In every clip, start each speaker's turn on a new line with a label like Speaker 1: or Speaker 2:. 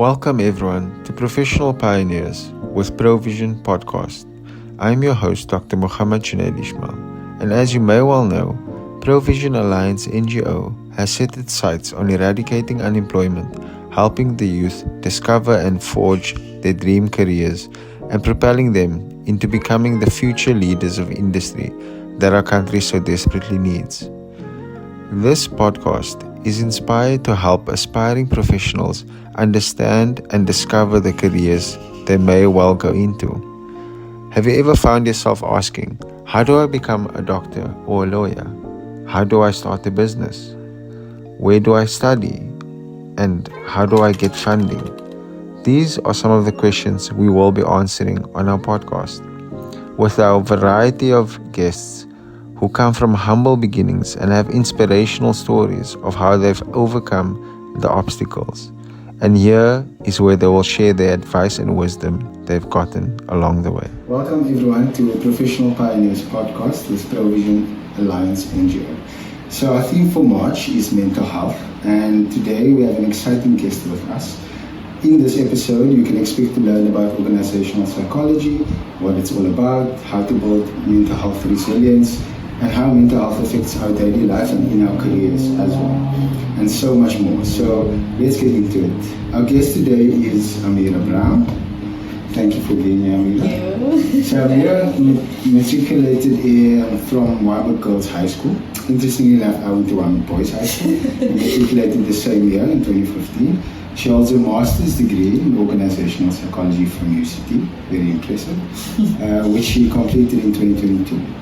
Speaker 1: Welcome everyone to Professional Pioneers with Provision Podcast. I'm your host, Dr. Muhammad Junaid Ismail, and as you may well know, Provision Alliance NGO has set its sights on eradicating unemployment, helping the youth discover and forge their dream careers, and propelling them into becoming the future leaders of industry that our country so desperately needs. This podcast is inspired to help aspiring professionals understand and discover the careers they may well go into. Have you ever found yourself asking, how do I become a doctor or a lawyer? How do I start a business? Where do I study? And how do I get funding? These are some of the questions we will be answering on our podcast with our variety of guests who come from humble beginnings and have inspirational stories of how they've overcome the obstacles. And here is where they will share their advice and wisdom they've gotten along the way.
Speaker 2: Welcome everyone to Professional Pioneers podcast with Provision Alliance NGO. So our theme for March is mental health, and today we have an exciting guest with us. In this episode, you can expect to learn about organizational psychology, what it's all about, how to build mental health resilience, and how mental health affects our daily life and in our careers as well, and so much more. So let's get into it. Our guest today is Ameerah Brown. Thank you for being here, Ameerah.
Speaker 3: Thank you.
Speaker 2: So Ameerah matriculated from Warburg Girls High School. Interestingly enough, I went to Warburg Boys High School and matriculated the same year in 2015. She holds a master's degree in Organisational Psychology from UCT, very impressive, which she completed in 2022.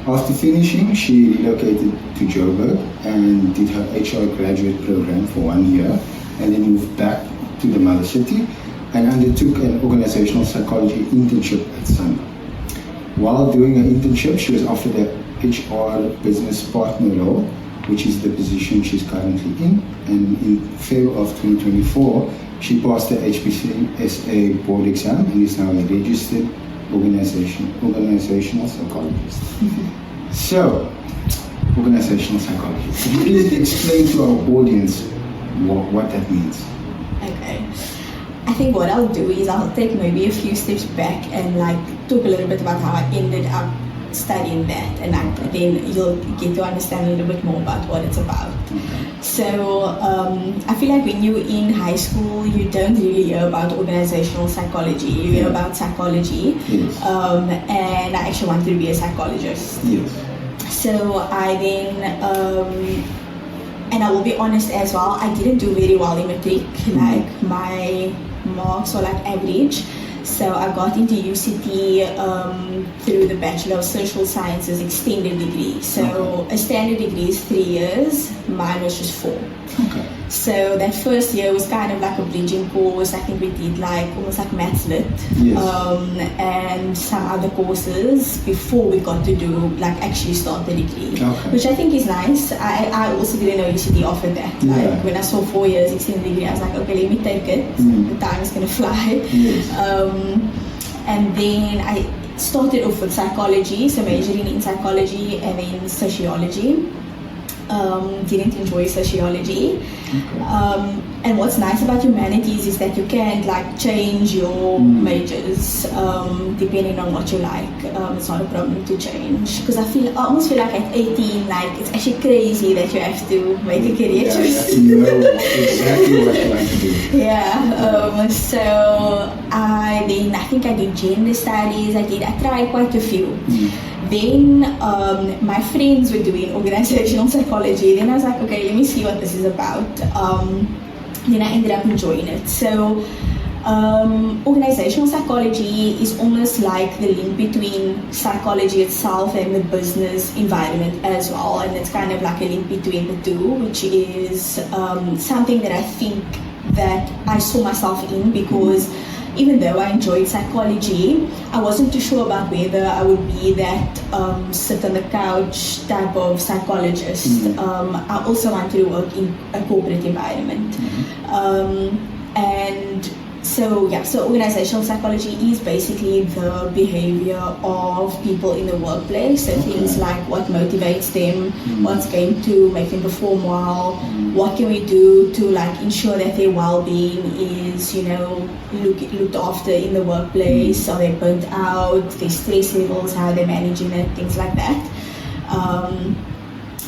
Speaker 2: After finishing, she relocated to Joburg and did her HR graduate program for 1 year, and then moved back to the mother city and undertook an organizational psychology internship at Sanlam. While doing her internship, she was offered a HR business partner role, which is the position she's currently in, and in February of 2024, she passed the HPCSA board exam and is now a registered organizational psychologist. So, organizational psychology. Could you please explain to our audience what that means?
Speaker 3: Okay. I think what I'll do is I'll take maybe a few steps back and talk a little bit about how I ended up studying that, and then you'll get to understand a little bit more about what it's about. So I feel like when you're in high school, you don't really hear about organizational psychology. You hear about psychology,
Speaker 2: Yes.
Speaker 3: And I actually wanted to be a psychologist.
Speaker 2: Yes.
Speaker 3: So I then, and I will be honest as well, I didn't do very well in matric. My marks were average. So I got into UCT through the Bachelor of Social Sciences extended degree. So a standard degree is 3 years, mine was just 4.
Speaker 2: Okay.
Speaker 3: So that first year was kind of like a bridging course. I think we did almost like Maths Lit,
Speaker 2: Yes.
Speaker 3: and some other courses before we got to do actually start the degree,
Speaker 2: Okay.
Speaker 3: which I think is nice. I also didn't know UCT offered that.
Speaker 2: Yeah.
Speaker 3: When I saw 4 years extended degree, I was like, okay, let me take it. The time is gonna fly.
Speaker 2: Yes.
Speaker 3: And then I started off with psychology, so majoring in psychology and then sociology. Didn't enjoy sociology.
Speaker 2: Okay.
Speaker 3: And what's nice about humanities is that you can change your majors depending on what you like. It's not a problem to change, because I almost feel like at 18, it's actually crazy that you have to make a career choice.
Speaker 2: You know exactly what you like to do.
Speaker 3: Yeah. So I think I did gender studies. I tried quite a few. Then my friends were doing organizational psychology. Then I was like, okay, let me see what this is about. Then I ended up enjoying it. So organizational psychology is almost like the link between psychology itself and the business environment as well. And it's kind of like a link between the two, which is something that I think that I saw myself in, because even though I enjoyed psychology, I wasn't too sure about whether I would be that sit on the couch type of psychologist. I also wanted to work in a corporate environment. And So organizational psychology is basically the behavior of people in the workplace. So things like what motivates them, what's going to make them perform well, what can we do to like ensure that their well-being is, looked after in the workplace. Are they burnt out, their stress levels, how they're managing it, things like that.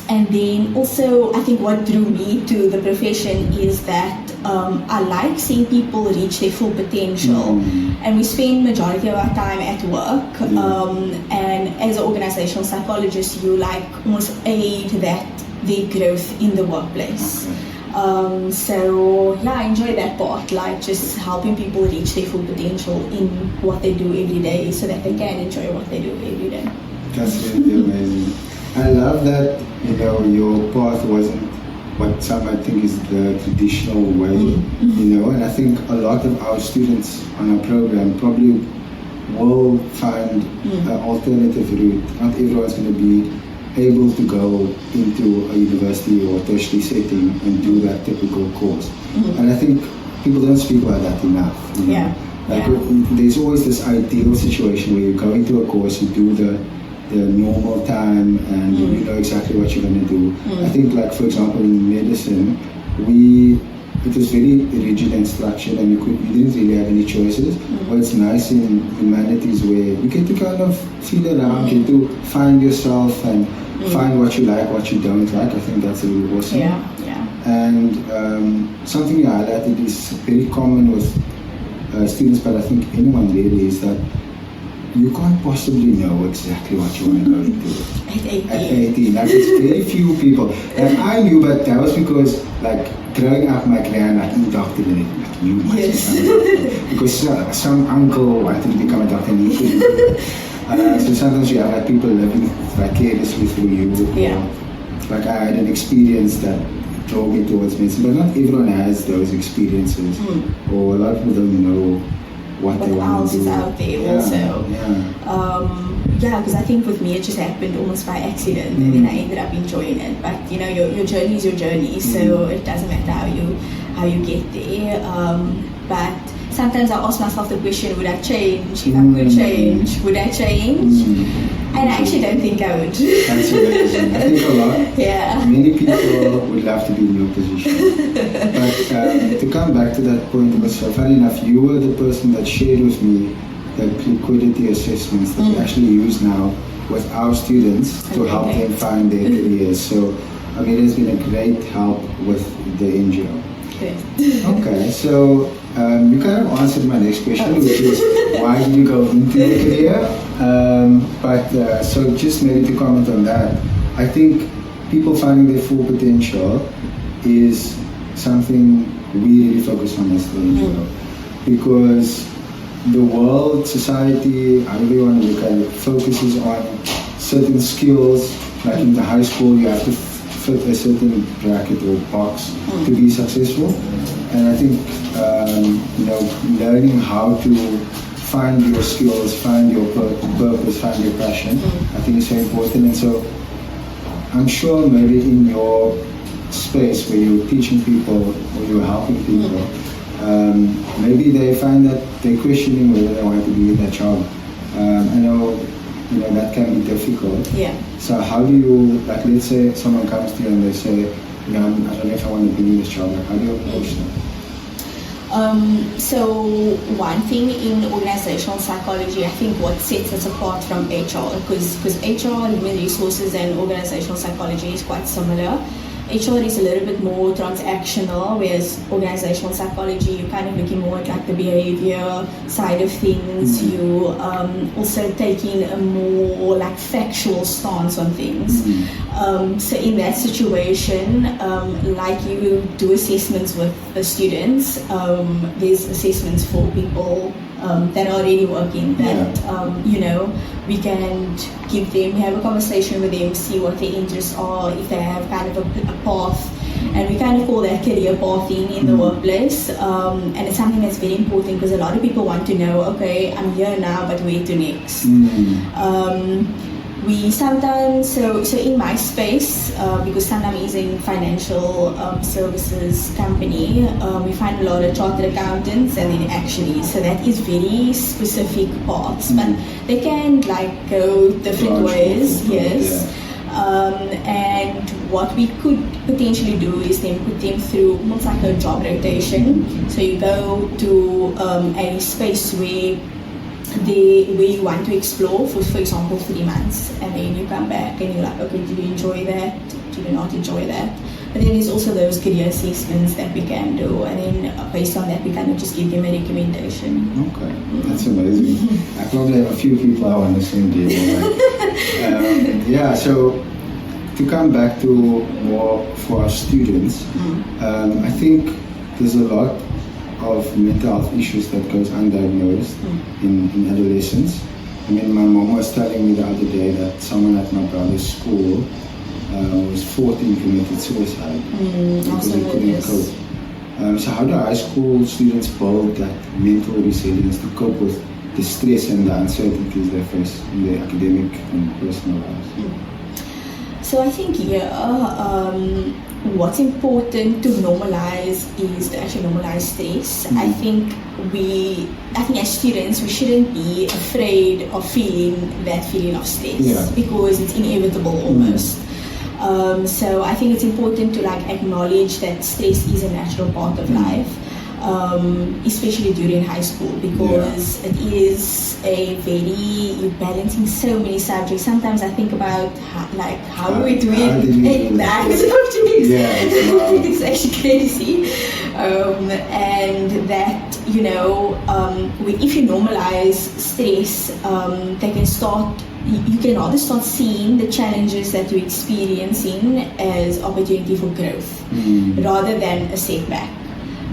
Speaker 3: And then also, I think what drew me to the profession is that I like seeing people reach their full potential. And we spend majority of our time at work. And as an organizational psychologist, you like almost aid their growth in the workplace. I enjoy that part, like just helping people reach their full potential in what they do every day so that they can enjoy what they do every day.
Speaker 2: That's really amazing. I love that, your path wasn't what some might think is the traditional way, and I think a lot of our students on our program probably will find an alternative route. Not everyone's going to be able to go into a university or tertiary setting and do that typical course. And I think people don't speak about that enough. There's always this ideal situation where you go into a course, you do the normal time and you know exactly what you're going to do. I think, like, for example, in medicine, it was very rigid and structured, and you didn't really have any choices. But it's nice in humanities where you get to kind of feel around, get to find yourself and find what you like, what you don't like. I think that's really awesome. And something you highlighted is very common with students, but I think anyone really, is that you can't possibly know exactly what you want to go into at 18. Like, it's very few people. Like, I knew, but that was because, like, growing up, my grand, like, indoctrinated. Like, you must become a doctor. Because some uncle wanted to become a doctor and he couldn't. So sometimes you have, like, people living vicariously through you. Like, I had an experience that drove me towards medicine, but not everyone has those experiences. Or a lot of people don't know what they want to do.
Speaker 3: Out there also. Because I think with me it just happened almost by accident, and then I ended up enjoying it. But your journey is your journey, so it doesn't matter how you get there. But sometimes I ask myself the question, would I change? If I could change, would I change? And I actually don't think I would.
Speaker 2: That's amazing. I think a lot. Many people would love to be in your position. But to come back to that point, it was so funny enough, you were the person that shared with me the liquidity assessments that we actually use now with our students to help them find their careers. So, it has been a great help with the NGO. Okay, so you kind of answered my next question, which is why did you go into the career? So just maybe to comment on that, I think people finding their full potential is something we really focus on as the NGO, because the world, society, however you want to look at it, focuses on certain skills. Like in the high school, you have to fit a certain bracket or box to be successful. And I think learning how to find your skills, find your purpose, find your passion, I think is so important. And so I'm sure maybe in your space where you're teaching people or you're helping people, maybe they find that they're questioning whether they want to be in that job. I know that can be difficult. So how do you, like, let's say someone comes to you and they say, I don't know if I want to be in this job, like, how do you approach them?
Speaker 3: So one thing in organizational psychology, I think what sets us apart from HR, because HR, human resources, and organizational psychology is quite similar. HR is a little bit more transactional, whereas organizational psychology, you're kind of looking more at like the behavior side of things. You also taking a more like factual stance on things. So in that situation, like you do assessments with the students, there's assessments for people that are already working that, we can give them, have a conversation with them, see what their interests are, if they have kind of a path, and we kind of call that career pathing in the workplace. And it's something that's very important because a lot of people want to know, okay, I'm here now, but where to next? we sometimes, so in my space, because Sanlam is a financial services company, we find a lot of chartered accountants and then actuaries. So that is very specific parts, but they can like go different ways. Yes. And what we could potentially do is then put them through almost like a job rotation. So you go to a space where you want to explore for example 3 months, and then you come back and you're like, okay, do you enjoy that, do you not enjoy that? But then there's also those career assessments that we can do, and then based on that we kind of just give them a recommendation.
Speaker 2: Okay, that's amazing. I probably have a few people I want to send you. Yeah, so to come back to more for our students, I think there's a lot of mental health issues that goes undiagnosed in adolescence. I mean, my mom was telling me the other day that someone at my brother's school was 14, committed suicide because they couldn't cope. So how do high school students build that mental resilience to cope with the stress and the uncertainties they face in their academic and personal lives?
Speaker 3: So I think what's important to normalize is to actually normalize stress. I think as students we shouldn't be afraid of feeling that feeling of stress because it's inevitable almost. So I think it's important to like acknowledge that stress is a natural part of life, especially during high school, because it is you're balancing so many subjects. Sometimes I think about how are we doing 8 subjects? It's actually crazy. And that, if you normalize stress, you can rather start seeing the challenges that you're experiencing as opportunity for growth rather than a setback.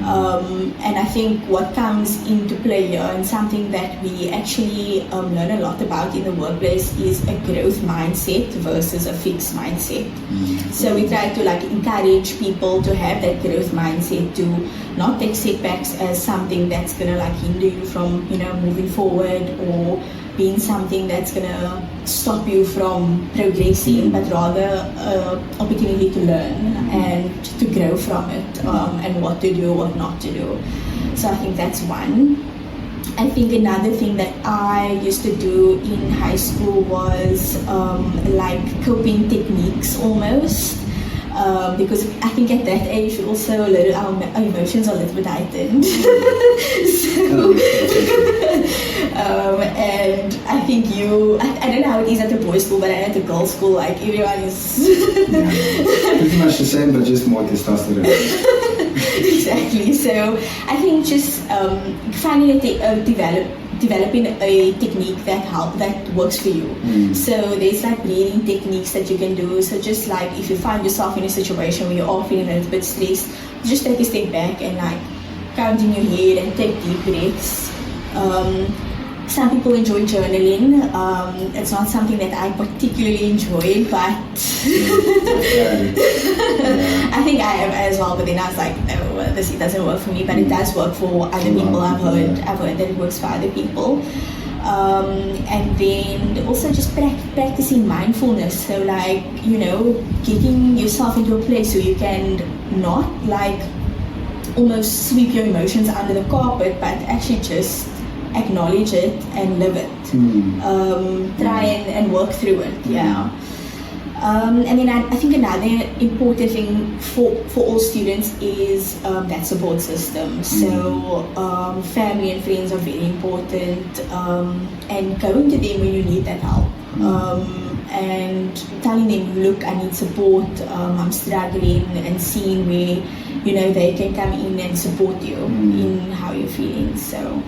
Speaker 3: And I think what comes into play here, and something that we actually learn a lot about in the workplace, is a growth mindset versus a fixed mindset. So we try to encourage people to have that growth mindset, to not take setbacks as something that's gonna hinder you from moving forward or being something that's gonna stop you from progressing, but rather opportunity to learn and to grow from it, and what to do, what not to do. So I think that's one. I think another thing that I used to do in high school was coping techniques almost. Because I think at that age also our emotions are a little bit heightened. And I think I don't know how it is at the boys' school, but at the girls' school, everyone is
Speaker 2: pretty much the same, but just more testosterone.
Speaker 3: Exactly. So I think just finding developing a technique that works for you. So there's breathing techniques that you can do. So just if you find yourself in a situation where you are feeling a little bit stressed, just take a step back and count in your head and take deep breaths. Some people enjoy journaling. It's not something that I particularly enjoy, but I think I am as well. But then I was like, no, it doesn't work for me. But it does work for other people. I've heard that it works for other people. And then also just practicing mindfulness. So getting yourself into a place where you can not almost sweep your emotions under the carpet, but actually just acknowledge it and live it. Try and work through it. And then I think another important thing for all students is that support system. So family and friends are very important, and going to them when you need that help, and telling them, look, I need support, I'm struggling, and seeing where they can come in and support you in how you're feeling. So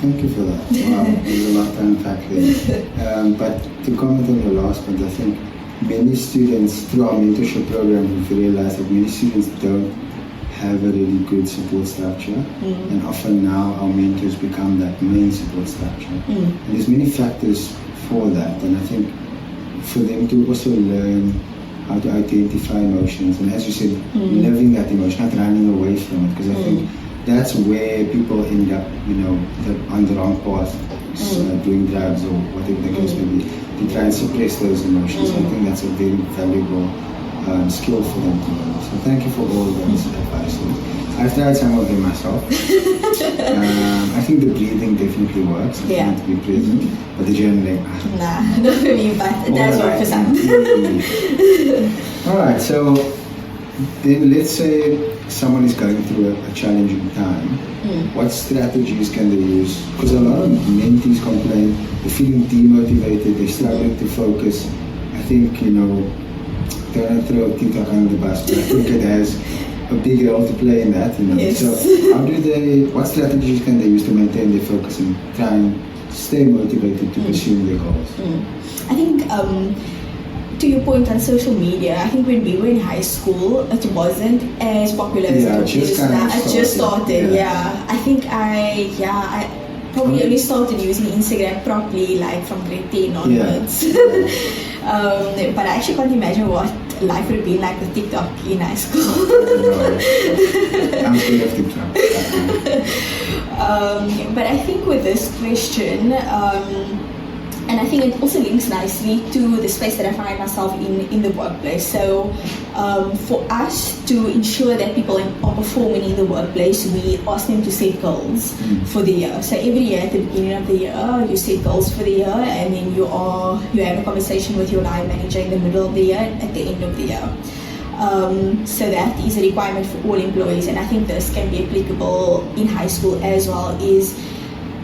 Speaker 2: thank you for that. Wow, there's a lot to unpack there. But to comment on your last point, I think many students, through our mentorship program, we've realized that many students don't have a really good support structure, and often now our mentors become that main support structure. And there's many factors for that, and I think for them to also learn how to identify emotions, and as you said, living that emotion, not running away from it, because I think that's where people end up, on the wrong path, doing drugs or whatever the case may be. to try and suppress those emotions. I think that's a very valuable skill for them to learn. So thank you for all those advice. I've tried some of them myself. I think the breathing definitely works. I think to be present, but the journaling.
Speaker 3: Nah, not for me, but it does work for some.
Speaker 2: Alright, so then let's say someone is going through a challenging time. What strategies can they use? Because a lot of mentees complain, they're feeling demotivated, they're struggling to focus. I think, don't want to throw TikTok under the bus, but I think it has a big role to play in that.
Speaker 3: Yes.
Speaker 2: So what strategies can they use to maintain their focus and try and stay motivated to pursue their goals?
Speaker 3: I think to your point on social media, I think when we were in high school, it wasn't as popular as it is now. It just started, I think I probably only started using Instagram properly like from grade 10 onwards. But I actually can't imagine what life would have been like with TikTok in high school.
Speaker 2: I'm scared of TikTok.
Speaker 3: But I think with this question, and I think it also links nicely to the space that I find myself in the workplace. So for us to ensure that people are performing in the workplace, we ask them to set goals for the year. So every year at the beginning of the year, you set goals for the year, and then you have a conversation with your line manager in the middle of the year, at the end of the year. So that is a requirement for all employees, and I think this can be applicable in high school as well, is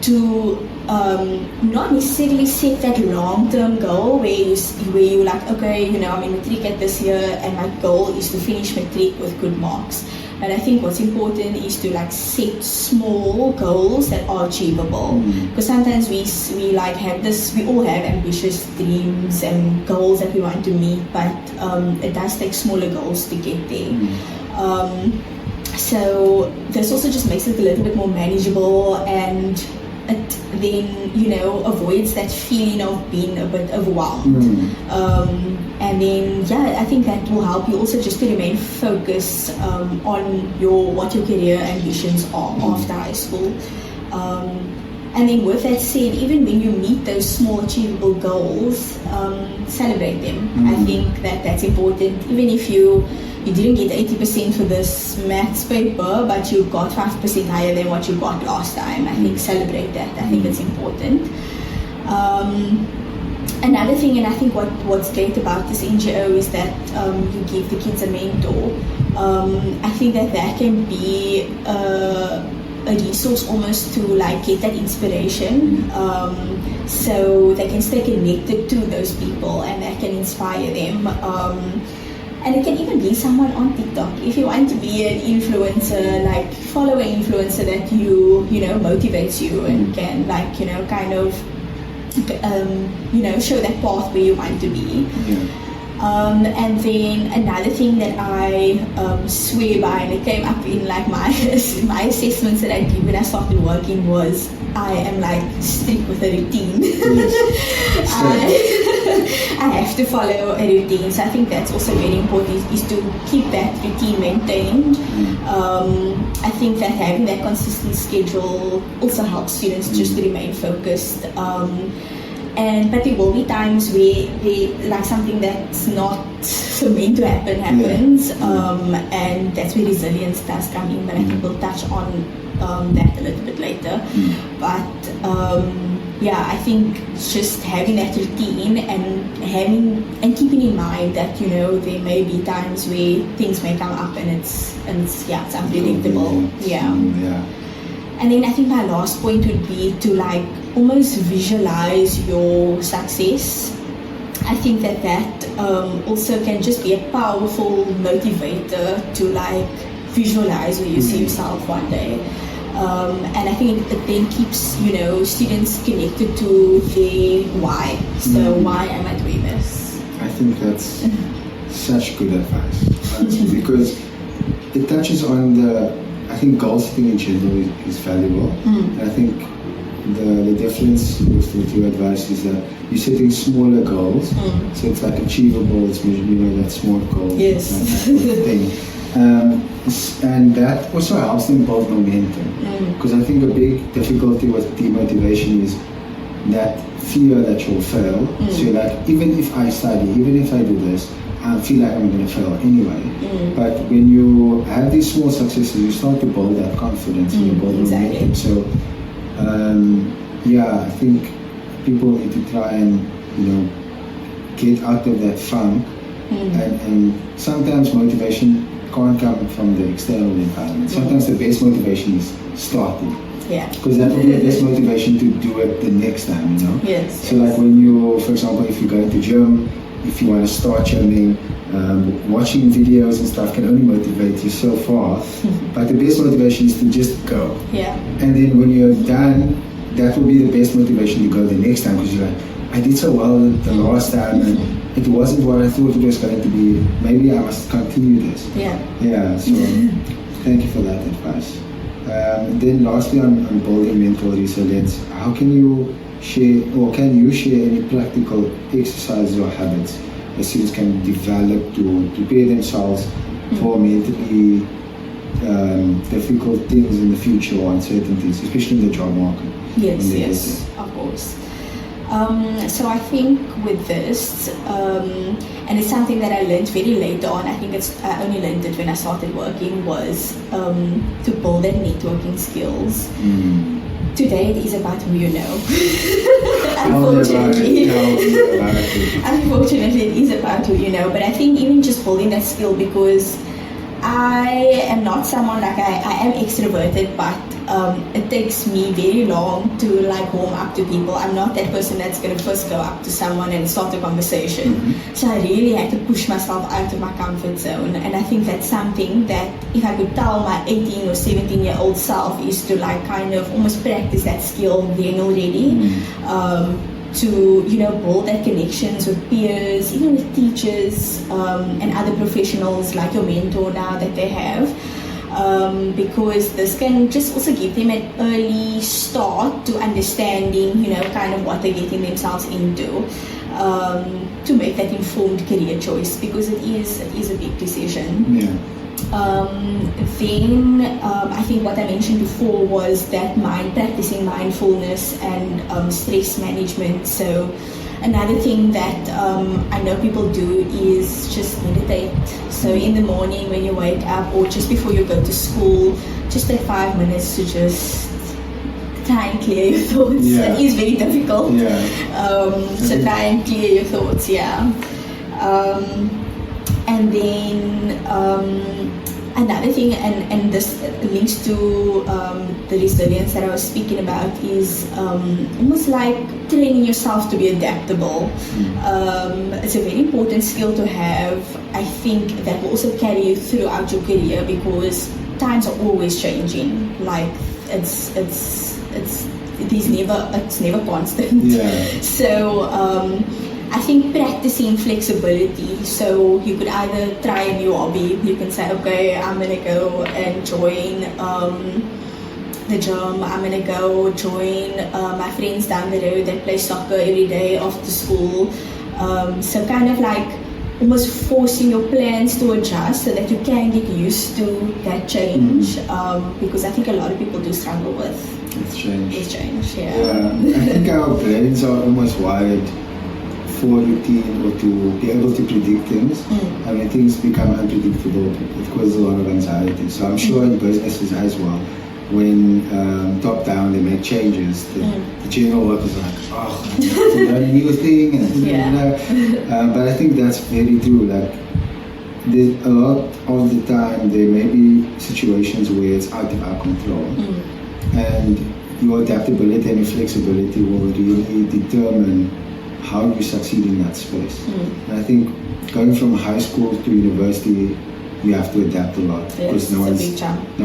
Speaker 3: to not necessarily set that long-term goal where you like, okay, I'm in matric at this year and my goal is to finish matric with good marks. But I think what's important is to like set small goals that are achievable, because sometimes we like have this, we all have ambitious dreams and goals that we want to meet, but it does take smaller goals to get there. So this also just makes it a little bit more manageable, and it then avoids that feeling of being a bit overwhelmed. And then I think that will help you also just to remain focused on what your career ambitions are after high school. And then with that said, even when you meet those small achievable goals, celebrate them. I think that's important. Even if you didn't get 80% for this maths paper, but you got 5% higher than what you got last time, I think celebrate that. I think it's important. Another thing, and I think what's great about this NGO is that you give the kids a mentor. I think that can be a resource almost to like get that inspiration, so they can stay connected to those people and that can inspire them. And it can even be someone on TikTok. If you want to be an influencer, like follow an influencer that motivates you and can show that path where you want to be. And then another thing that I swear by, and it came up in like my assessments that I did when I started working, was I am like strict with a routine. I have to follow a routine, so I think that's also very important, is to keep that routine maintained. I think that having that consistent schedule also helps students just to remain focused. But there will be times where like something that's not meant to happen happens, and that's where resilience does come in. But I think we'll touch on that a little bit later. But I think just having that routine and keeping in mind that there may be times where things may come up and it's unpredictable. And then I think my last point would be to like almost visualize your success. I think that also can just be a powerful motivator to like visualize where you see yourself one day. And I think it then keeps students connected to their why. So why am I doing this?
Speaker 2: I think that's such good advice, because it touches on I think goal setting in general is valuable. And I think the difference with your advice is that you're setting smaller goals, so it's like achievable. It's that small goal.
Speaker 3: Yes.
Speaker 2: That thing. And that also helps them build momentum. Because I think a big difficulty with demotivation is that fear that you'll fail. So you're like, even if I study, even if I do this, I feel like I'm going to fail anyway. But when you have these small successes, you start to build that confidence and you build momentum. So I think people need to try and get out of that funk. And sometimes motivation can't come from the external environment. Sometimes the best motivation is starting.
Speaker 3: Yeah.
Speaker 2: Because that will be the best motivation to do it the next time,
Speaker 3: Yes.
Speaker 2: So like when you, for example, if you go to gym, if you want to start gymming, watching videos and stuff can only motivate you so far. But the best motivation is to just go.
Speaker 3: Yeah.
Speaker 2: And then when you're done, that will be the best motivation to go the next time, because you're like, I did so well the last time and it wasn't what I thought it was going to be. Maybe I must continue this.
Speaker 3: Yeah.
Speaker 2: So thank you for that advice. Then lastly on building mental resilience, how can you share any practical exercises or habits that students can develop to prepare themselves for mentally difficult things in the future or uncertainties, especially in the job market?
Speaker 3: Yes, of course. So I think with this, and it's something that I learned very late on. I think I only learned it when I started working, was to build that networking skills. Today it is about who you know. Unfortunately. Unfortunately, it is about who you know. But I think even just building that skill, because I am not someone like I am extroverted, but it takes me very long to like warm up to people. I'm not that person that's going to first go up to someone and start a conversation. So I really had to push myself out of my comfort zone. And I think that's something that if I could tell my 18 or 17-year-old self, is to like kind of almost practice that skill then already. To build that connections with peers, even with teachers and other professionals like your mentor now that they have, because this can just also give them an early start to understanding kind of what they're getting themselves into, to make that informed career choice, because it is a big decision. Then I think what I mentioned before was that practicing mindfulness and stress management. So another thing that I know people do is just meditate. So in the morning when you wake up, or just before you go to school, just take 5 minutes to just try and clear your thoughts. It is very difficult. So try and clear your thoughts. And then another thing, and this links to the resilience that I was speaking about, is almost like training yourself to be adaptable. It's a very important skill to have. I think that will also carry you throughout your career, because times are always changing. Like it's never constant. So I think practicing flexibility. So you could either try a new hobby. You can say, okay, I'm gonna go and join the gym. I'm gonna go join my friends down the road that play soccer every day after school. So kind of like almost forcing your plans to adjust so that you can get used to that change. Because I think a lot of people do struggle with change.
Speaker 2: I think our brains are almost wired for routine, or to be able to predict things. And when things become unpredictable, it causes a lot of anxiety. So I'm sure in businesses as well, when top down they make changes, the general work is like, it's a very new thing, and but I think that's very true. Like a lot of the time there may be situations where it's out of our control, and your adaptability and your flexibility will really determine how you succeed in that space. And I think going from high school to university, you have to adapt a lot, because no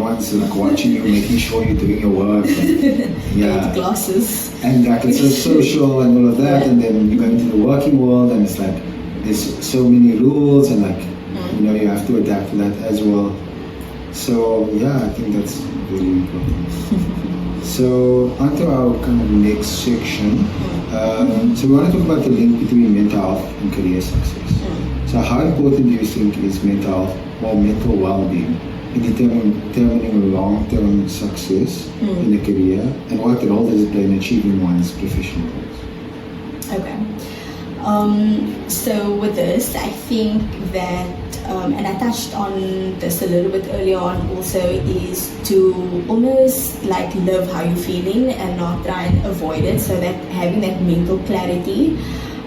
Speaker 2: one's like watching you, making sure you're doing your work. And,
Speaker 3: classes.
Speaker 2: And like it's so social and all of that, and then you go into the working world, and it's like there's so many rules, and like you have to adapt to that as well. So I think that's really important. So onto our kind of next section. So we want to talk about the link between mental health and career success. So how important do you think is mental health or mental well-being in determining long-term success in a career, and what role does it play in achieving one's professional goals?
Speaker 3: Okay. So with this, I think that, and I touched on this a little bit earlier on also, is to almost like live how you're feeling and not try and avoid it, so that having that mental clarity,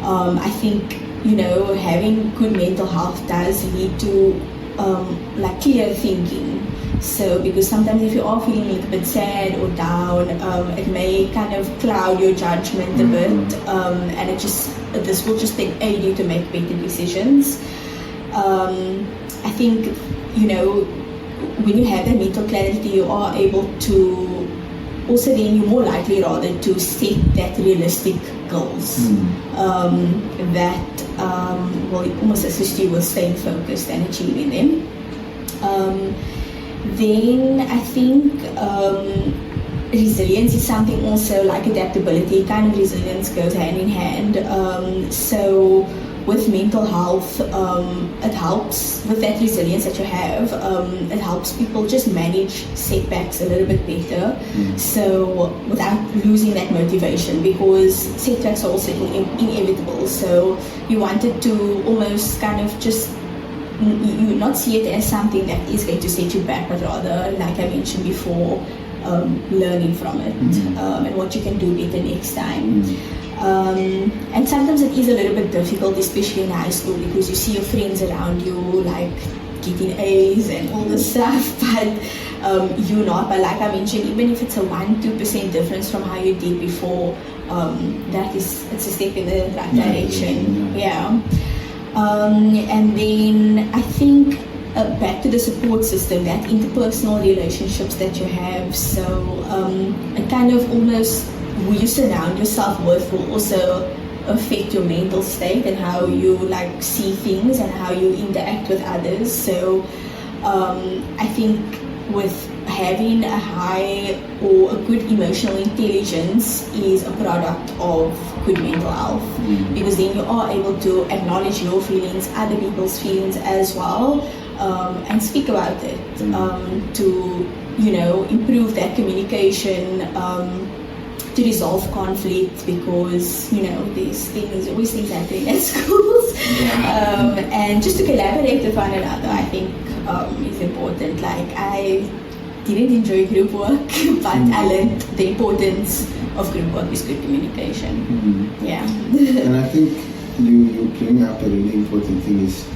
Speaker 3: I think, having good mental health does lead to like clear thinking. So because sometimes if you are feeling a little bit sad or down, it may kind of cloud your judgment a bit, and this will just then aid you to make better decisions. I think, when you have that mental clarity, you are able to also, then you're more likely rather to set that realistic goals that will almost assist you with staying focused and achieving them. Then I think resilience is something also like adaptability. Kind of resilience goes hand in hand. So with mental health, it helps with that resilience that you have. It helps people just manage setbacks a little bit better. So without losing that motivation, because setbacks are also inevitable. So you wanted to almost kind of just you not see it as something that is going to set you back, but rather, like I mentioned before, learning from it and what you can do better next time. And sometimes it is a little bit difficult, especially in high school, because you see your friends around you like getting A's and all this stuff, but you're not. But like I mentioned, even if it's a 1-2% difference from how you did before, it's a step in the right direction. Yeah. And then I think back to the support system, that interpersonal relationships that you have. So it kind of almost, who you surround yourself with will also affect your mental state and how you like see things and how you interact with others. So I think with having a high or a good emotional intelligence is a product of good mental health, because then you are able to acknowledge your feelings, other people's feelings as well, and speak about it to improve that communication, to resolve conflict, because there's always things happening at schools, and just to collaborate with one another, I think is important. Like I didn't enjoy group work, but I learned the importance of group work is good communication. Yeah.
Speaker 2: And I think you bring up a really important thing, is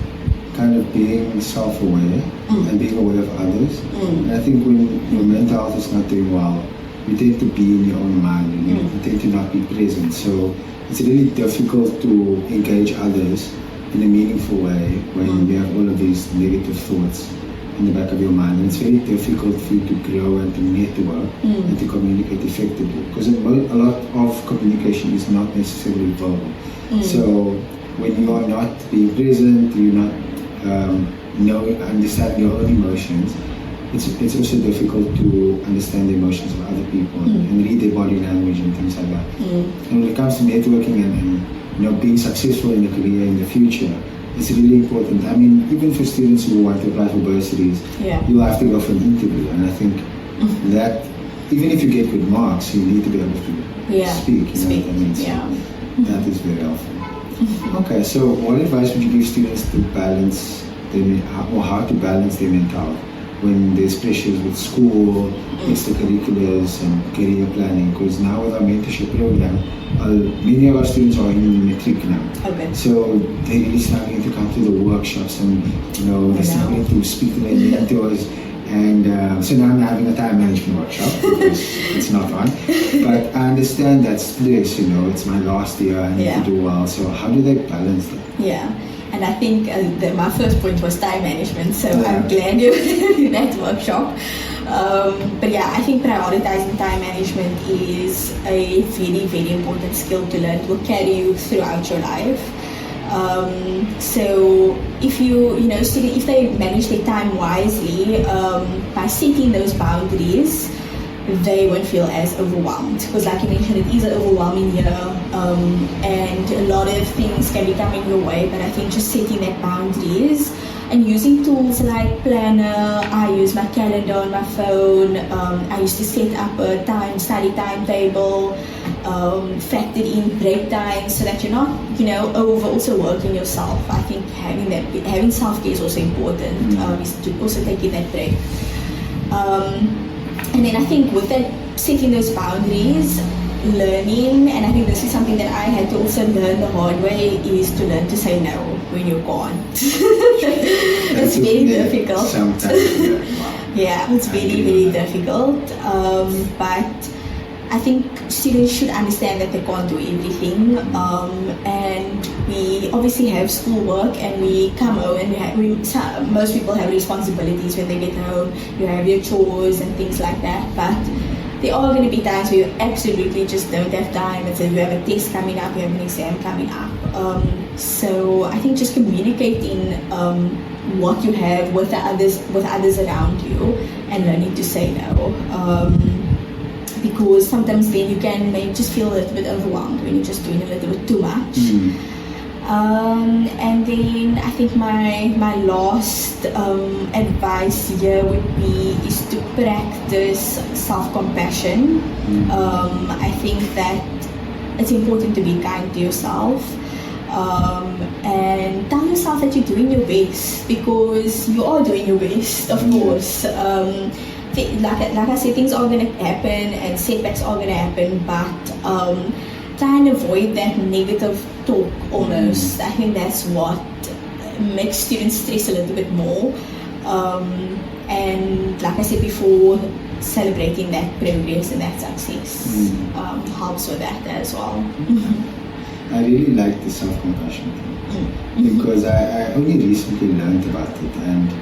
Speaker 2: kind of being self-aware and being aware of others. And I think when your mental health is not doing well, you tend to be in your own mind and you tend to not be present. So it's really difficult to engage others in a meaningful way when you have all of these negative thoughts in the back of your mind, and it's very difficult for you to grow and to network and to communicate effectively, because a lot of communication is not necessarily verbal. So when you are not being present, you're not understanding your own emotions, it's also difficult to understand the emotions of other people and read their body language and things like that. And when it comes to networking and being successful in a career in the future, it's really important. I mean, even for students who want to apply for bursaries, you have to go for an interview. And I think that even if you get good marks, you need to be able to speak. What I mean? So that is very helpful. Okay, so what advice would you give students to balance how to balance their mental health when there's pressures with school, extracurriculars, and career planning? Because now with our mentorship program, many of our students are in matric now. Okay. So they're really starting to come to the workshops, and they're starting to speak to their mentors. And so now I'm having a time management workshop because it's not fun. But I understand that stress, it's my last year, I need to do well. So how do they balance that?
Speaker 3: Yeah. And I think my first point was time management, so I'm glad you're in that workshop. But I think prioritizing time management is a very, very important skill to learn. It will carry you throughout your life. So if if they manage their time wisely, by setting those boundaries, they won't feel as overwhelmed, because like you mentioned, it is an overwhelming year, and a lot of things can be coming your way, but I think just setting that boundaries and using tools like planner. I use my calendar on my phone. I used to set up a study timetable, factor in break times so that you're not, also working yourself. I think having self-care is also important, is to also taking that break. And then I think with that, setting those boundaries, learning, and I think this is something that I had to also learn the hard way, is to learn to say no when you can't. It's very difficult.
Speaker 2: Sometimes,
Speaker 3: yeah, it's very, very difficult. But I think students should understand that they can't do everything. And we obviously have schoolwork, and we come home, and most people have responsibilities when they get home. You have your chores and things like that. But there are going to be times where you absolutely just don't have time. It's you have a test coming up, you have an exam coming up. So I think just communicating what you have with others around you, and learning to say no. Because sometimes then you can maybe just feel a little bit overwhelmed when you're just doing a little bit too much. And then I think my last advice here would be is to practice self-compassion. I think that it's important to be kind to yourself, and tell yourself that you're doing your best, because you are doing your best, of course. Like I said, things are going to happen and setbacks are going to happen, but try and avoid that negative talk almost. I think that's what makes students stress a little bit more. And like I said before, celebrating that progress and that success helps with that as well.
Speaker 2: I really like the self-compassion thing, because I only recently learned about it, and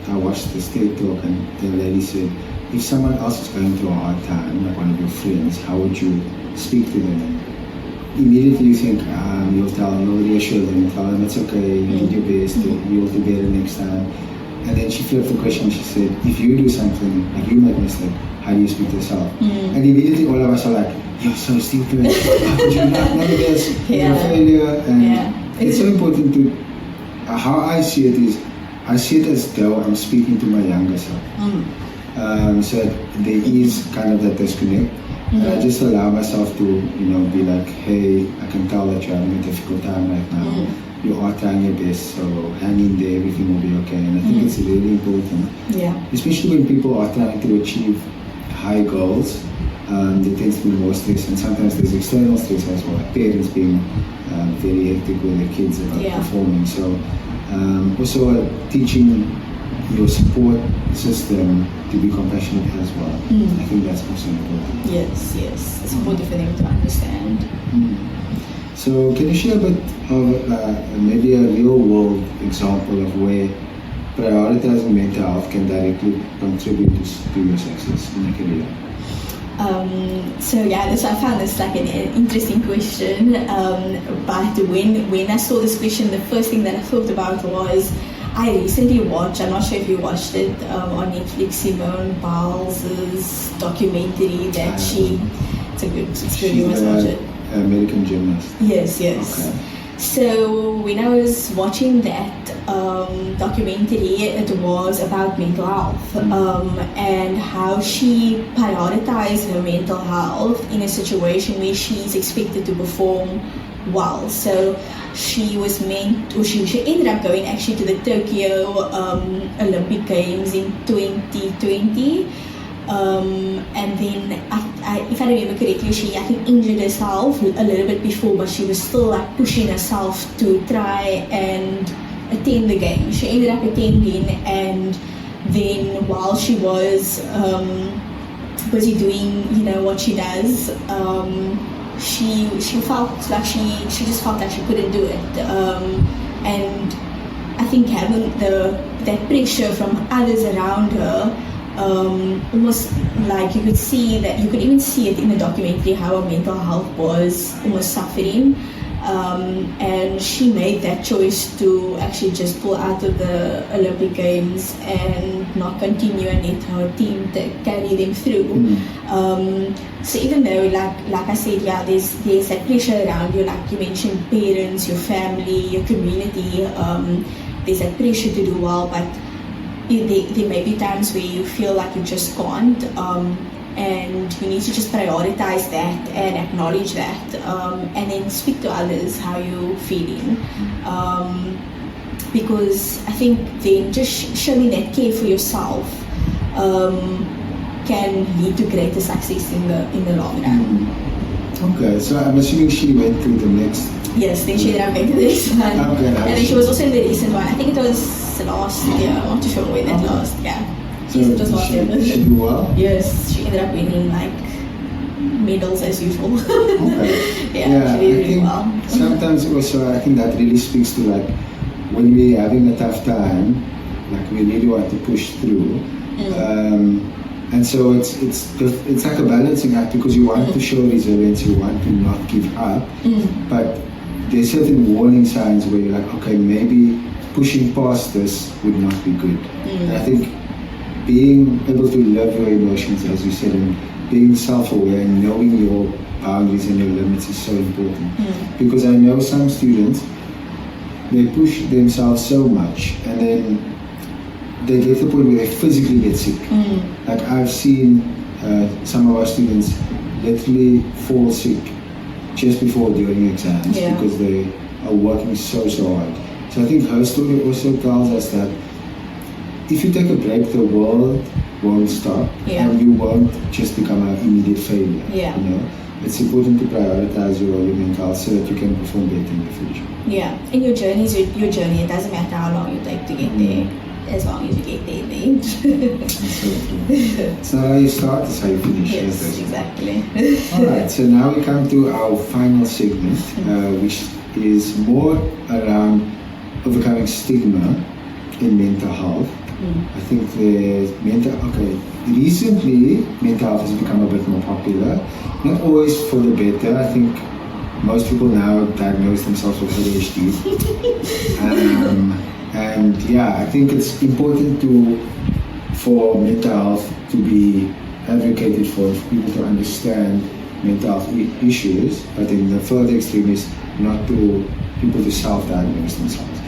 Speaker 2: I watched the state talk, and the lady said, if someone else is going through a hard time, like one of your friends, how would you speak to them? Immediately you think, you'll tell them, you'll reassure them, tell them it's okay, you did your best, you'll do better next time. And then she flipped the question, she said, if you do something, like you make a mistake, how do you speak to yourself? And immediately all of us are like, you're so stupid, how could you not know this, you're a failure. And it's so important to, how I see it is, I see it as though I'm speaking to my younger self. So there is kind of that disconnect. I just allow myself to, be like, hey, I can tell that you're having a difficult time right now. You are trying your best, so hang in there, everything will be okay. And I think it's really important. Especially when people are trying to achieve high goals, there tends to be more stress, and sometimes there's external stress as well, like parents being very hectic with their kids about performing. So also teaching your support system to be compassionate as well. I think that's also important.
Speaker 3: Yes, it's important for them to understand.
Speaker 2: So can you share a bit of maybe a real world example of where prioritizing mental health can directly contribute to your success in a career?
Speaker 3: I found this like an interesting question. But when I saw this question, the first thing that I thought about was, I recently watched, I'm not sure if you watched it, on Netflix, Simone Biles' documentary that it's good, you must watch it.
Speaker 2: American gymnast.
Speaker 3: Yes.
Speaker 2: Okay.
Speaker 3: So when I was watching that documentary, it was about mental health, and how she prioritized her mental health in a situation where she's expected to perform well. So she was she ended up going actually to the Tokyo Olympic Games in 2020. And then, if I remember correctly, she I think injured herself a little bit before, but she was still like pushing herself to try and attend the game. She ended up attending, and then while she was busy doing what she does, she felt like she just felt like she couldn't do it, and I think having that pressure from others around her. Almost like you could even see it in the documentary how her mental health was almost suffering, And she made that choice to actually just pull out of the Olympic Games and not continue and let her team carry them through. So even though, like I said, yeah, there's that pressure around you, like you mentioned, parents, your family, your community. There's that pressure to do well, but there may be times where you feel like you just can't. And you need to just prioritize that and acknowledge that, and then speak to others how you're feeling, because I think then just showing that care for yourself can lead to greater success in the long run.
Speaker 2: Okay, so I'm assuming she went to the next.
Speaker 3: Yes, then she ended up going to the next one.
Speaker 2: Okay, nice.
Speaker 3: And then she was also in the recent one. I think it was last year. I'm not too sure when that last. Yeah.
Speaker 2: So
Speaker 3: Yes, it was last year.
Speaker 2: did she do well?
Speaker 3: Yes, she ended up winning like medals as usual.
Speaker 2: Okay.
Speaker 3: Yeah, she did
Speaker 2: I
Speaker 3: really
Speaker 2: think
Speaker 3: well.
Speaker 2: sometimes also I think that really speaks to like when we're having a tough time, like we really want to push through. And so it's like a balancing act because you want to show resilience, you want to not give up, but there's certain warning signs where you're like, okay, maybe pushing past this would not be good. And I think being able to love your emotions, as you said, and being self-aware and knowing your boundaries and your limits is so important. Because I know some students, they push themselves so much and then they get to the point where they physically get sick. Like I've seen some of our students literally fall sick just before during exams because they are working so hard. So I think her story also tells us that if you take a break, the world won't stop and you won't just become an immediate failure. You know? It's important to prioritize your mental health so that you can perform better in the future.
Speaker 3: Yeah, and your journey is your journey. It doesn't matter how long you take to get there, as long as you get there in the end.
Speaker 2: It's not how you start, it's how you finish.
Speaker 3: Yes, exactly.
Speaker 2: Alright, so now we come to our final segment, which is more around overcoming stigma in mental health. I think recently mental health has become a bit more popular, not always for the better. I think most people now diagnose themselves with ADHD. And yeah, I think it's important for mental health to be advocated for people to understand mental health issues, but in the further extreme is not to people to self-diagnose themselves.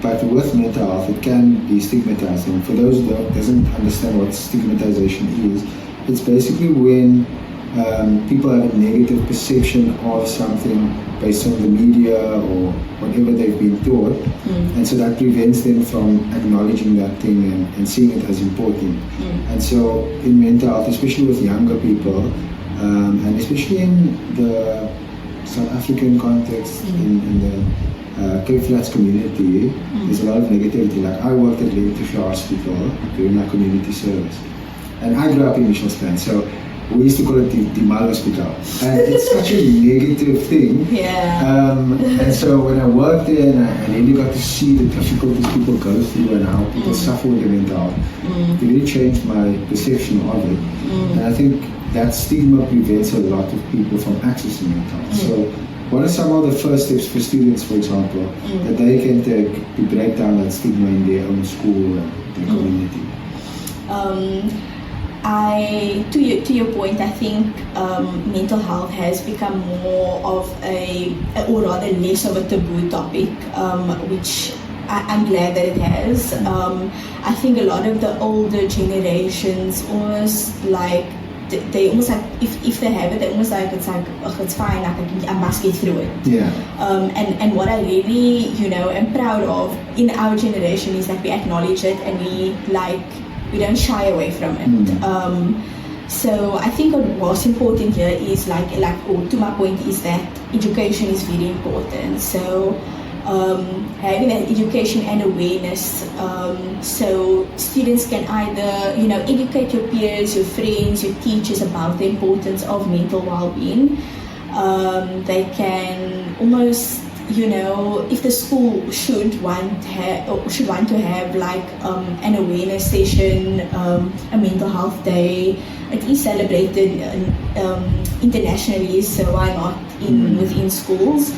Speaker 2: But with mental health, it can be stigmatized. And for those who doesn't understand what stigmatization is, it's basically when people have a negative perception of something based on the media or whatever they've been taught, and so that prevents them from acknowledging that thing and seeing it as important. And so in mental health, especially with younger people, and especially in the South African context, in the Cape Flats community, there's a lot of negativity. Like I worked at Lentefleur Hospital during my community service, and I grew up in Michelstein, so we used to call it the Mal Hospital, and it's such a negative thing. And so when I worked there and I really got to see the difficulties people go through and how people suffer with their mental health, it really changed my perception of it. And I think that stigma prevents a lot of people from accessing mental health. So what are some of the first steps for students, for example, that they can take to break down that stigma in their own school and their community?
Speaker 3: To your point, I think mental health has become more of or rather less of a taboo topic, which I'm glad that it has. I think a lot of the older generations almost like, they almost like, if they have it, they almost like, oh, it's fine, I must get through it. And what I really, am proud of in our generation is that we acknowledge it and we don't shy away from it. So I think what's important here is to my point is that education is very important. So having that education and awareness, so students can either educate your peers, your friends, your teachers about the importance of mental well-being. They can almost if the school should want to have like an awareness session, a mental health day. It is celebrated internationally, so why not within schools?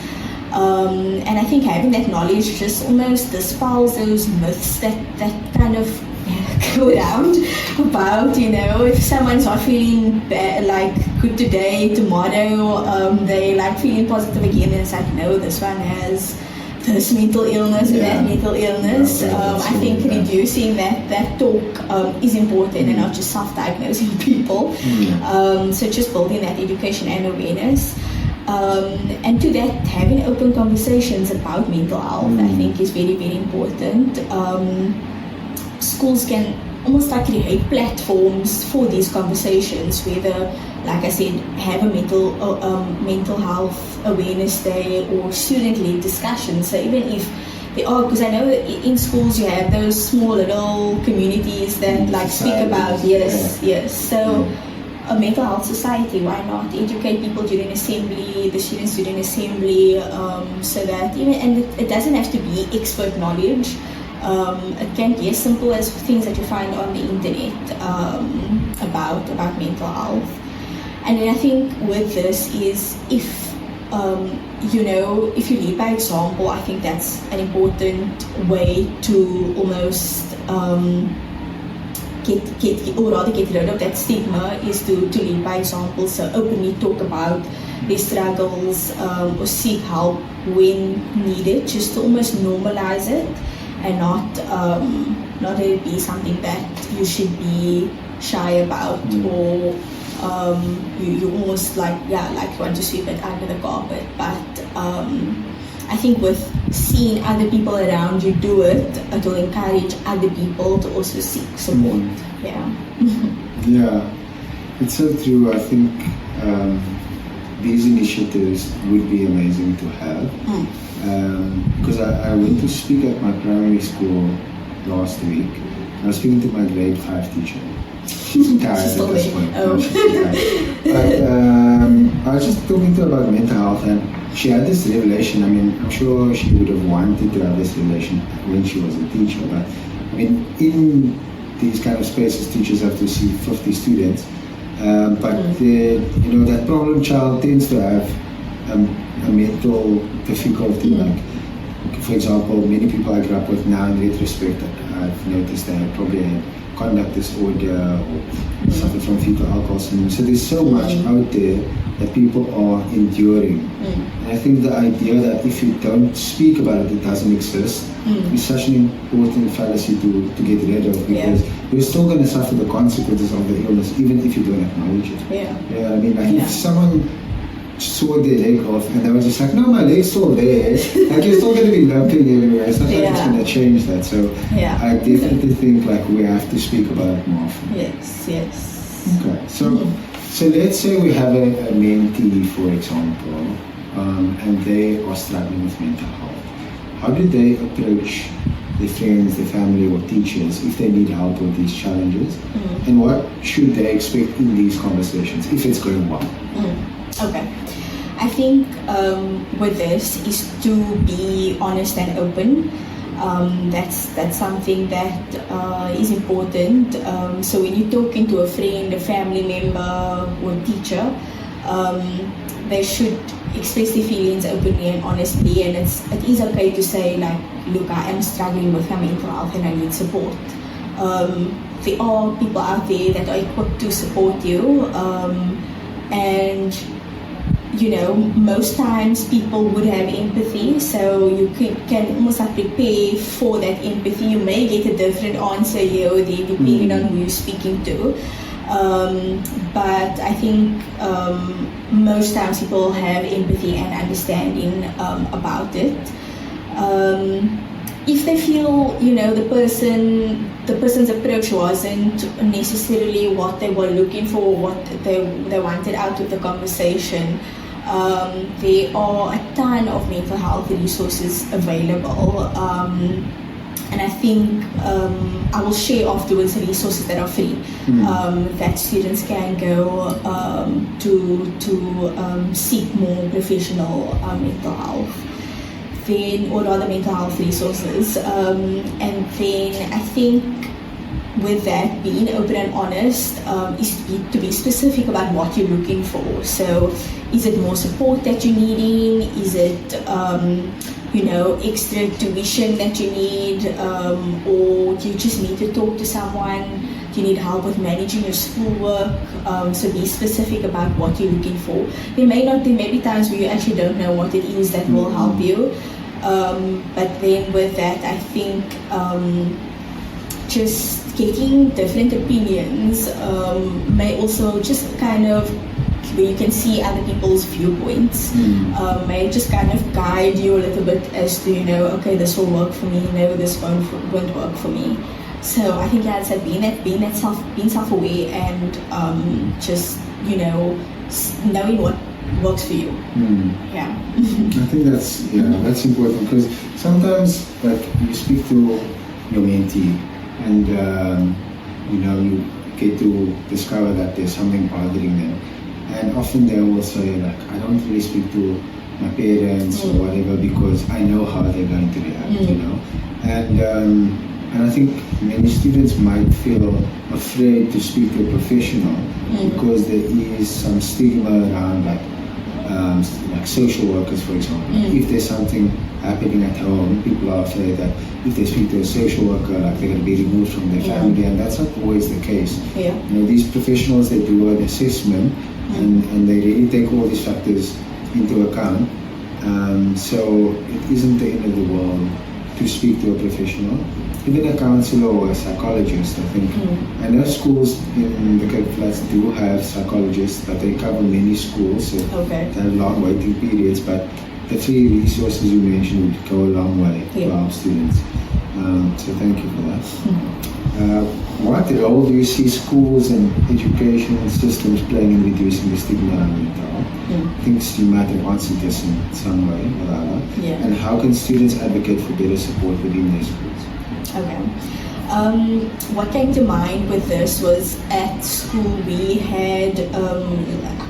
Speaker 3: And I think having that knowledge just almost dispels those myths that kind of go around about, if someone's not feeling good today, tomorrow they feeling positive again, and it's like, no, this one has this mental illness or that mental illness. I think reducing that talk is important, and not just self-diagnosing people. So just building that education and awareness. And to that, having open conversations about mental health, I think, is very, very important. Schools can almost create platforms for these conversations, whether, like I said, have a mental health awareness day or student-led discussions. So even if they are, because I know in schools you have those small little communities that speak about, so a mental health society, why not educate people during assembly, the students during assembly, so that and it doesn't have to be expert knowledge. It can be as simple as things that you find on the internet about mental health. And then I think with this is if you lead by example, I think that's an important way to almost get rid of that stigma, is to lead by example. So openly talk about their struggles or seek help when needed, just to almost normalize it, and not let it be something that you should be shy about, or you almost you want to sweep it under the carpet. But I think with seeing other people around you do it, it will encourage other people to also seek support.
Speaker 2: Yeah, it's so true. I think these initiatives would be amazing to have. Because I went to speak at my primary school last week. I was speaking to my grade 5 teacher. She's tired at this point. But I was just talking to her about mental health, and she had this revelation. I mean, I'm sure she would have wanted to have this revelation when she was a teacher, but I mean, in these kind of spaces, teachers have to see 50 students. But that problem child tends to have a mental difficulty. For example, many people I grew up with now, in retrospect, I've noticed they probably had conduct disorder or suffer from fetal alcohol syndrome. So there's so much out there that people are enduring. And I think the idea that if you don't speak about it, it doesn't exist, is such an important fallacy to get rid of, because you're still going to suffer the consequences of the illness even if you don't acknowledge it. I mean, if someone saw their leg off and they were just like, no, my leg's still there, you're still going to be lumping everywhere. It's not like it's going to change that. So I definitely think we have to speak about it more often.
Speaker 3: Yes.
Speaker 2: Okay, so let's say we have a mentee, for example, and they are struggling with mental health. How do they approach their friends, their family, or teachers if they need help with these challenges? And what should they expect in these conversations if it's going well?
Speaker 3: Okay. I think with this is to be honest and open. That's something that is important. So when you're talking to a friend, a family member, or teacher, they should express their feelings openly and honestly, and it is okay to say look, I am struggling with my mental health and I need support. There are people out there that are equipped to support you, and most times people would have empathy, so you can almost prepare for that empathy. You may get a different answer here or there depending on who you're speaking to. But I think most times people have empathy and understanding about it. If they feel, the person's approach wasn't necessarily what they were looking for, what they wanted out of the conversation, there are a ton of mental health resources available. And I think I will share afterwards the resources that are free, that students can go to seek more professional mental health. then, or rather mental health resources. And then I think with that, being open and honest is to be specific about what you're looking for. So is it more support that you're needing? Is it extra tuition that you need, or you just need to talk to someone? Do you need help with managing your schoolwork? So be specific about what you're looking for. There may be times where you actually don't know what it is that will help you. But then with that, I think just getting different opinions may also just kind of, where you can see other people's viewpoints, may just kind of guide you a little bit as to, okay, this will work for me, no, this won't work for me. So I think that's being self-aware and just, knowing what works for you. Yeah.
Speaker 2: I think that's important, because sometimes, like, you speak to your mentee and you get to discover that there's something bothering them, and often they will say, like, I don't really speak to my parents or whatever because I know how they're going to react, and I think many students might feel afraid to speak to a professional because there is some stigma around, like social workers, for example. If there's something happening at home, people are afraid that if they speak to a social worker, like, they're going to be removed from their family, and that's not always the case.
Speaker 3: Yeah.
Speaker 2: These professionals, they do an assessment and they really take all these factors into account. So it isn't the end of the world to speak to a professional, even a counselor or a psychologist. I think I know schools in the Cape Flats do have psychologists, but they cover many schools, so they have long waiting periods. But the free resources you mentioned would go a long way for our students. So thank you for that. What role do you see schools and education systems playing in reducing the stigma around mental health? I think you might have answered this in some way or other. And how can students advocate for better support within their schools?
Speaker 3: Okay. What came to mind with this was at school we had, I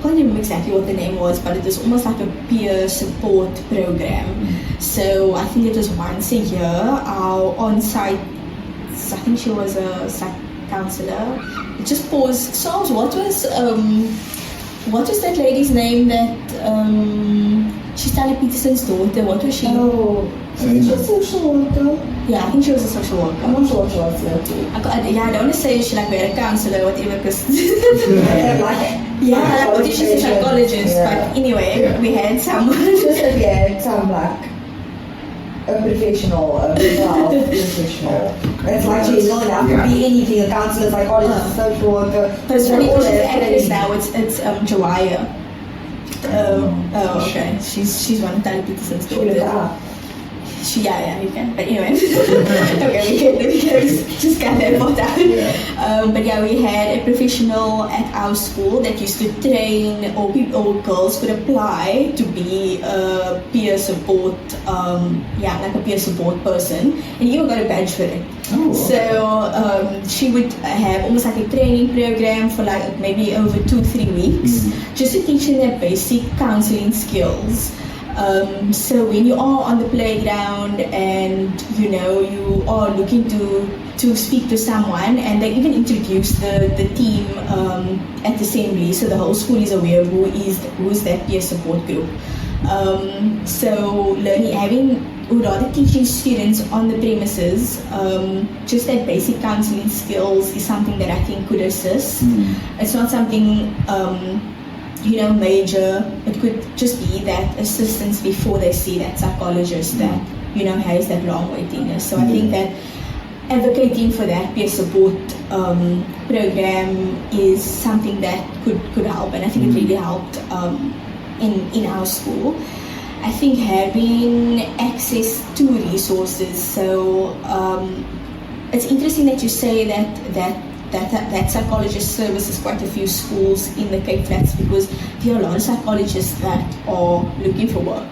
Speaker 3: can't remember exactly what the name was, but it was almost like a peer support program. So I think it was once a year, our on-site, I think she was a psych counselor, just paused. So what was that lady's name that, she's Sally Peterson's daughter, what was she?
Speaker 4: She's a social worker.
Speaker 3: Yeah, I think she was a social worker.
Speaker 4: I'm not sure what she was.
Speaker 3: I don't want to say she we had a counselor or whatever, because she's a psychologist. But anyway, we had someone.
Speaker 4: Just that we had some a professional, mental health professional. It's like she's not allowed to be anything. A counselor, psychologist, a social worker.
Speaker 3: But it's funny because she's actress now. It's Jawaya. Okay. She's one of Sally Peterson's daughters. Yeah, you can. But anyway, okay, we can just get that part out. But yeah, we had a professional at our school that used to train, or girls could apply to be a peer support, like a peer support person, and you got a badge for it. So she would have almost like a training program for like maybe over 2-3 weeks, just to teach them their basic counseling skills. So when you are on the playground and you are looking to speak to someone, and they even introduce the team at the assembly, so the whole school is aware of who's that peer support group. So teaching students on the premises just that basic counseling skills is something that I think could assist. It's not something major. It could just be that assistance before they see that psychologist that has that long waiting list. So I think that advocating for that peer support program is something that could help, and I think it really helped in our school. I think having access to resources. So it's interesting that you say that psychologist services quite a few schools in the Cape Flats, because there are a lot of psychologists that are looking for work.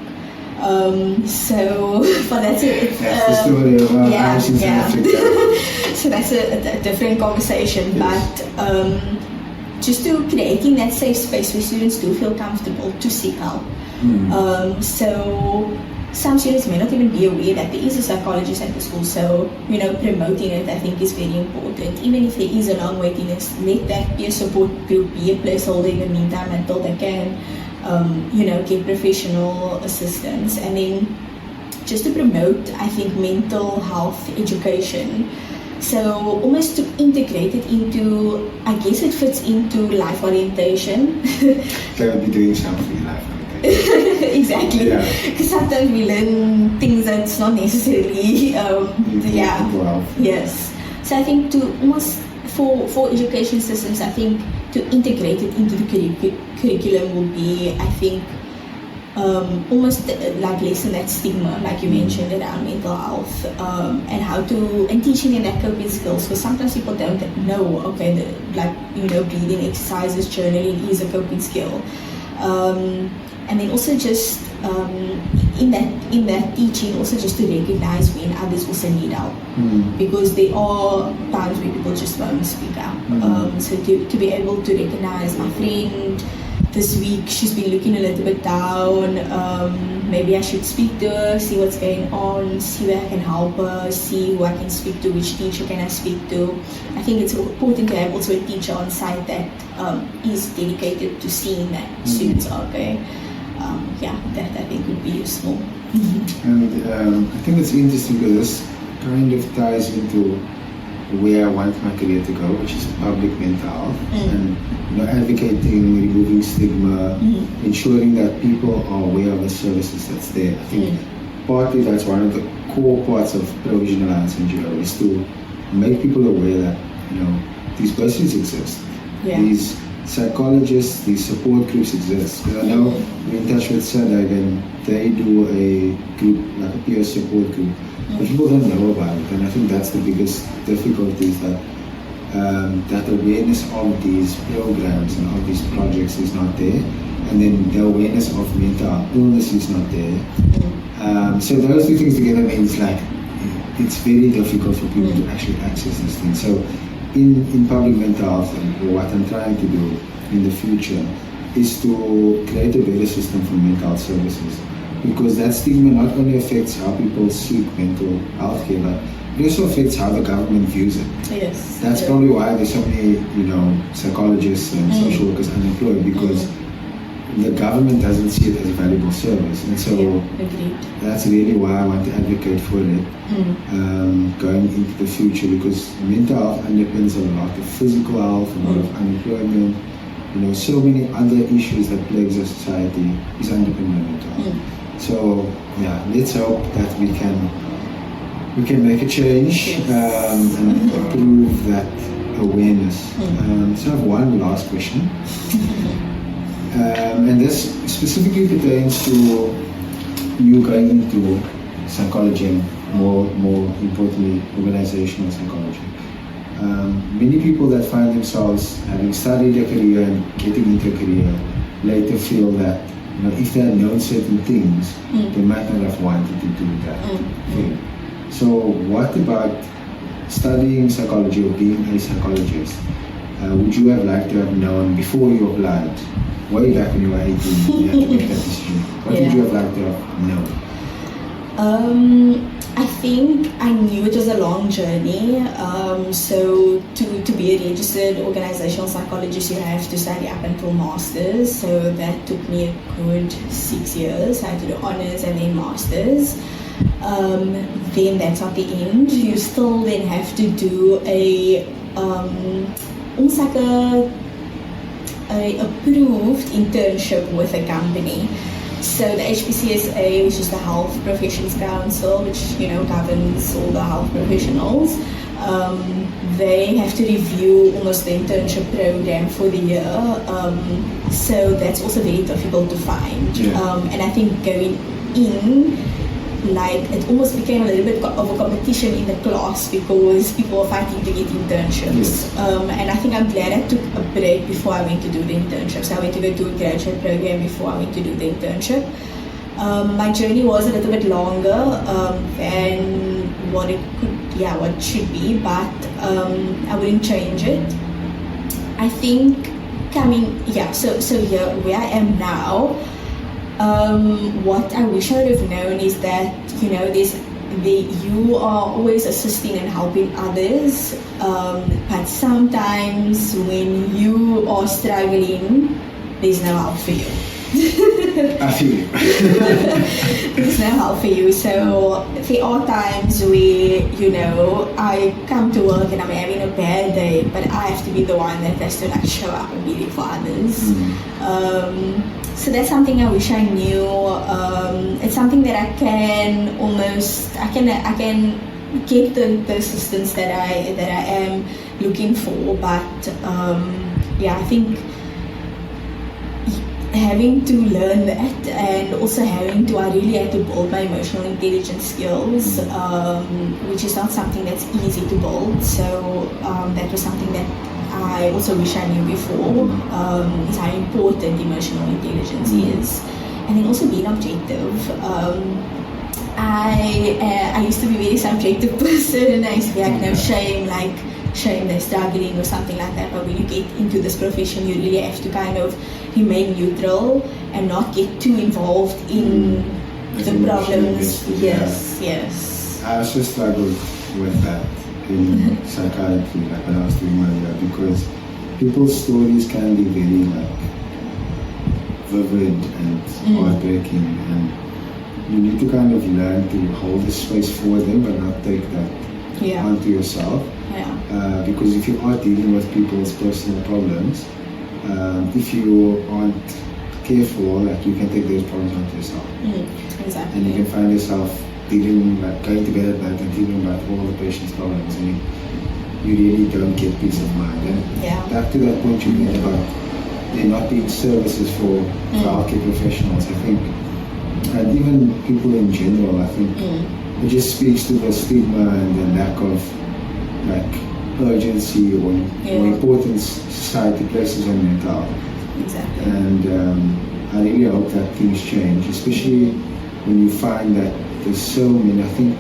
Speaker 3: So that's
Speaker 2: the story of our house in South Africa.
Speaker 3: So that's a different conversation, but just to creating that safe space where students do feel comfortable to seek help. So some students may not even be aware that there is a psychologist at the school, so promoting it I think is very important. Even if there is a long waiting list, let that be a support group, be a placeholder in the meantime until they can get professional assistance. And then just to promote, I think, mental health education. So almost to integrate it into, I guess it fits into life orientation.
Speaker 2: They will be doing something in life.
Speaker 3: Exactly. Because sometimes we learn things that's not necessarily,
Speaker 2: Well.
Speaker 3: Yes. So I think to almost, for education systems, I think to integrate it into the curriculum will be, I think, almost like lessen that stigma, like you mentioned, around mental health, and teaching them that coping skills, because sometimes people don't know, okay, breathing exercises, journaling is a coping skill. And then also just in that teaching, also just to recognize when others also need help, because there are times where people just won't speak up. So to be able to recognize my friend this week, she's been looking a little bit down, maybe I should speak to her, see what's going on, see where I can help her, see who I can speak to, which teacher can I speak to. I think it's important to have also a teacher on site that is dedicated to seeing that students are okay. That I think would be useful.
Speaker 2: And I think it's interesting because this kind of ties into where I want my career to go, which is public mental health, and advocating, removing stigma, ensuring that people are aware of the services that's there. I think partly that's one of the core parts of Provision Alliance NGO, is to make people aware that these persons exist. These psychologists, these support groups exist. Because I know we're in touch with SADAG and they do a group, like a peer support group, but people don't know about it. And I think that's the biggest difficulty, is that that awareness of these programs and of these projects is not there, and then the awareness of mental illness is not there. So those two things together means it's very difficult for people to actually access this thing. So in public mental health, and what I'm trying to do in the future is to create a better system for mental health services, because that stigma not only affects how people seek mental health care, but it also affects how the government views it.
Speaker 3: Yes.
Speaker 2: That's probably why there's so many psychologists and social workers unemployed, because the government doesn't see it as a valuable service. And so that's really why I want to advocate for it going into the future, because mental health underpins a lot of physical health, a lot of unemployment, so many other issues that plagues our society is underpinned by mental health. So let's hope that we can make a change and improve that awareness. So I have one last question. And this specifically pertains to you going into psychology, and more importantly, organizational psychology. Many people that find themselves having studied a career and getting into a career later feel that if they had known certain things, they might not have wanted to do that thing. So what about studying psychology or being a psychologist? Would you have liked to have known before you applied? Way back when you were 18, you had to make that decision. What would you have liked to have known?
Speaker 3: I think I knew it was a long journey. So to be a registered organizational psychologist, you have to study up until masters. So that took me a good 6 years. I had to do honors and then masters. Then that's not the end. You still then have to do almost like a approved internship with a company. So the HPCSA, which is the Health Professions Council, which governs all the health professionals, they have to review almost the internship program for the year. So that's also very difficult to find. And I think going in, it almost became a little bit of a competition in the class, because people were fighting to get internships. And I think I'm glad I took a break before I went to do the internship. So I went to go do a graduate program before I went to do the internship. My journey was a little bit longer than what it should be, but I wouldn't change it. I think so here where I am now, What I wish I would have known is that, you know, you are always assisting and helping others, but sometimes when you are struggling, there's no help for you.
Speaker 2: I feel you.
Speaker 3: There's no help for you. So there are times where, you know, I come to work and I'm having a bad day, but I have to be the one that has to like show up and be there for others. So that's something I wish I knew. It's something that I can get the assistance that I am looking for. But yeah, I think having to learn that, and also having to, I really had to build my emotional intelligence skills, which is not something that's easy to build. So that was something that I also wish I knew before, is how important emotional intelligence is. And then also being objective. I used to be a very subjective person. I used to be like, no, shame they're struggling or something like that. But when you get into this profession, you really have to kind of remain neutral and not get too involved in the problems. Yes.
Speaker 2: I also struggled with that in psychiatry, like when I was doing my year, because people's stories can be very like vivid and heartbreaking, and you need to kind of learn to hold the space for them but not take that onto yourself. Because if you are dealing with people's personal problems, if you aren't careful, like you can take those problems onto yourself.
Speaker 3: Exactly.
Speaker 2: And you can find yourself dealing, like going to bed at night and dealing about all the patient's problems, and you really don't get peace of mind. And back to that point you made about there not being services for healthcare professionals, I think, and even people in general, I think it just speaks to the stigma and the lack of like urgency or importance society places on mental health.
Speaker 3: Exactly.
Speaker 2: And I really hope that things change, especially when you find that there's so many. I think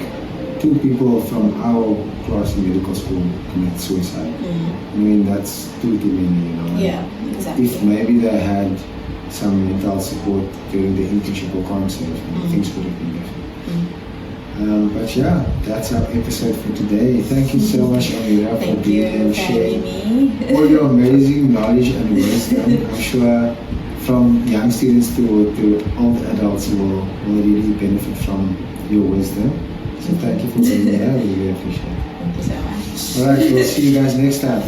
Speaker 2: 2 people from our class in medical school commit suicide. I mean, that's 2 too many, you know.
Speaker 3: Yeah, exactly.
Speaker 2: If maybe they had some mental support during the internship or concept, things could have been different. But yeah, that's our episode for today. Thank you so much, Ameerah, for being here and sharing all your amazing knowledge and wisdom. I'm sure from young students to old adults will really benefit from your wisdom. So thank you for being here. We really appreciate it.
Speaker 3: Thank you so much.
Speaker 2: All right, we'll see you guys next time.